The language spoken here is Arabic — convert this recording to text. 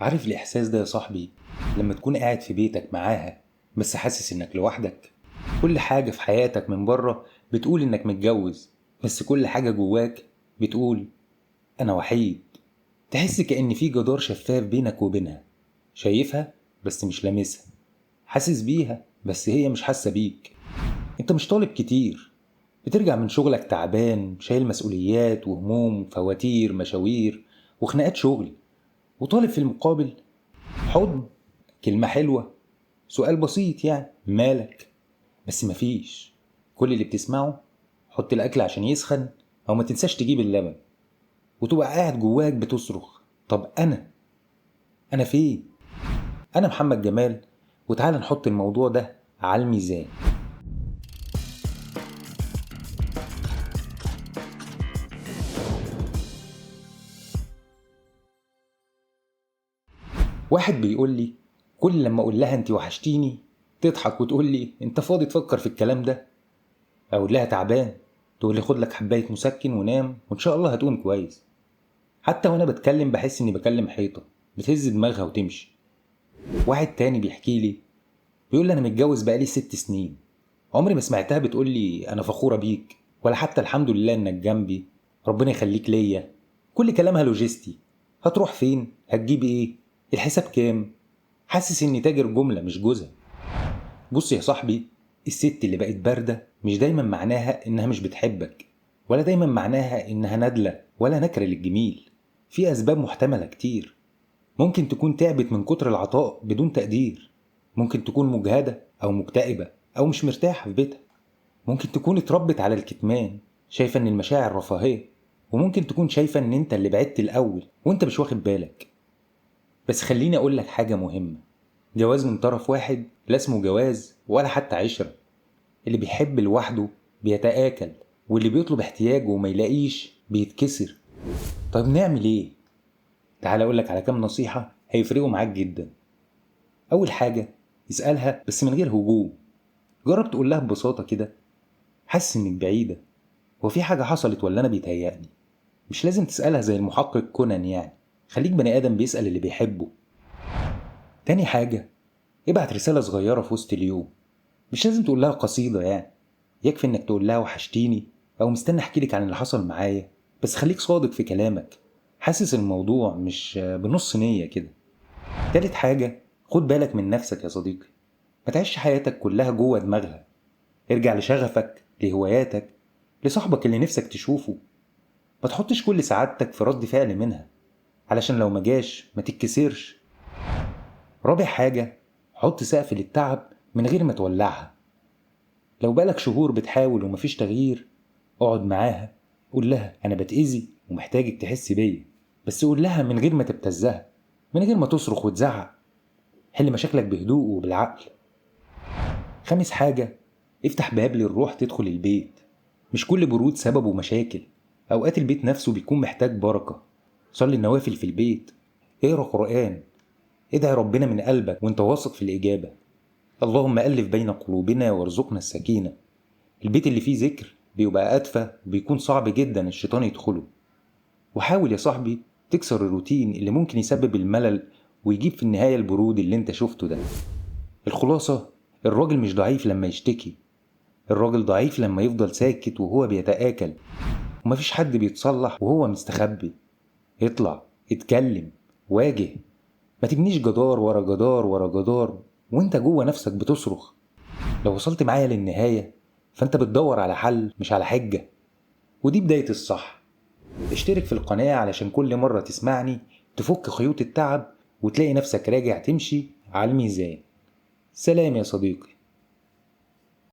عارف الإحساس ده يا صاحبي؟ لما تكون قاعد في بيتك معاها بس حاسس إنك لوحدك. كل حاجة في حياتك من بره بتقول إنك متجوز، بس كل حاجة جواك بتقول أنا وحيد. تحس كأن في جدار شفاف بينك وبينها، شايفها بس مش لامسها، حاسس بيها بس هي مش حاسة بيك. انت مش طالب كتير، بترجع من شغلك تعبان شايل مسؤوليات وهموم فواتير مشاوير وخناقات شغل، وطالب في المقابل حضن، كلمة حلوة، سؤال بسيط يعني مالك. بس مفيش. كل اللي بتسمعه حط الأكل عشان يسخن، أو ما تنساش تجيب اللبن. وتبقى قاعد جواك بتصرخ طب أنا فين؟ أنا محمد جمال، وتعال نحط الموضوع ده على الميزان. واحد بيقول لي كل لما أقول لها أنت وحشتيني تضحك وتقول لي أنت فاضي تفكر في الكلام ده. أقول لها تعبان تقول لي خد لك حباية مسكن ونام وإن شاء الله هتقوم كويس. حتى وأنا بتكلم بحس إني بكلم حيطة بتهز دماغها وتمشي. واحد تاني بيحكي لي بيقول لي أنا متجوز بقالي 6 سنين، عمري ما سمعتها بتقول لي أنا فخورة بيك، ولا حتى الحمد لله إنك جنبي، ربنا يخليك ليا. كل كلامها لوجستي، هتروح فين، هتجيب إيه، الحساب كام. حاسس إني تاجر جملة مش جوزها. بص يا صاحبي، الست اللي بقت باردة مش دايما معناها إنها مش بتحبك، ولا دايما معناها إنها نادلة ولا نكرة للجميل. في أسباب محتملة كتير. ممكن تكون تعبت من كتر العطاء بدون تقدير، ممكن تكون مجهدة أو مكتئبة أو مش مرتاحة في بيتها، ممكن تكون اتربت على الكتمان شايفة إن المشاعر رفاهية، وممكن تكون شايفة إن أنت اللي بعدت الأول وأنت مش واخد بالك. بس خليني أقول لك حاجة مهمة، جواز من طرف واحد لا اسمه جواز ولا حتى عشرة. اللي بيحب لوحده بيتآكل، واللي بيطلب احتياجه وما يلاقيش بيتكسر. طيب نعمل ايه؟ تعال اقولك على كام نصيحة هيفرقوا معاك جدا. اول حاجة، اسألها بس من غير هجوم. جرب تقول لها ببساطة كده حاسس انك بعيدة، هو في حاجة حصلت ولا انا بيتهيألي؟ مش لازم تسألها زي المحقق كونان يعني، خليك بني ادم بيسأل اللي بيحبه. تاني حاجة، ابعت رسالة صغيرة في وسط اليوم. مش لازم تقول لها قصيدة يعني، يكفي انك تقول لها وحشتيني او مستني احكي لك عن اللي حصل معايا، بس خليك صادق في كلامك، حاسس الموضوع مش بنص نية كده. تالت حاجة، خد بالك من نفسك يا صديقي، ما تعيش حياتك كلها جوه دماغها. ارجع لشغفك، لهواياتك، لصاحبك اللي نفسك تشوفه. ما تحطش كل سعادتك في رد فعل منها، علشان لو ما جاش ما تتكسرش. رابع حاجة، حط سقف للتعب من غير ما تولعها. لو بقالك شهور بتحاول ومفيش تغيير، اقعد معاها، قول لها انا بتأذي ومحتاجك تحس بيا، بس قول لها من غير ما تبتزها، من غير ما تصرخ وتزعق. حل مشاكلك بهدوء وبالعقل. خامس حاجة، افتح باب للروح تدخل البيت. مش كل برود سببه مشاكل، اوقات البيت نفسه بيكون محتاج بركة. صلي النوافل في البيت، اقرا قرآن، ادعي ربنا من قلبك وانت واثق في الإجابة. اللهم ألف بين قلوبنا وارزقنا السكينة. البيت اللي فيه ذكر بيبقى أدفى وبيكون صعب جدا الشيطان يدخله. وحاول يا صاحبي تكسر الروتين اللي ممكن يسبب الملل ويجيب في النهاية البرود اللي انت شفته ده. الخلاصة، الراجل مش ضعيف لما يشتكي، الراجل ضعيف لما يفضل ساكت وهو بيتآكل. ومفيش حد بيتصلح وهو مستخبي. اطلع، اتكلم، واجه. ما تبنيش جدار ورا جدار ورا جدار وانت جوه نفسك بتصرخ. لو وصلت معايا للنهاية فانت بتدور على حل مش على حجة، ودي بداية الصح. اشترك في القناة علشان كل مرة تسمعني تفك خيوط التعب وتلاقي نفسك راجع تمشي على الميزان. سلام يا صديقي.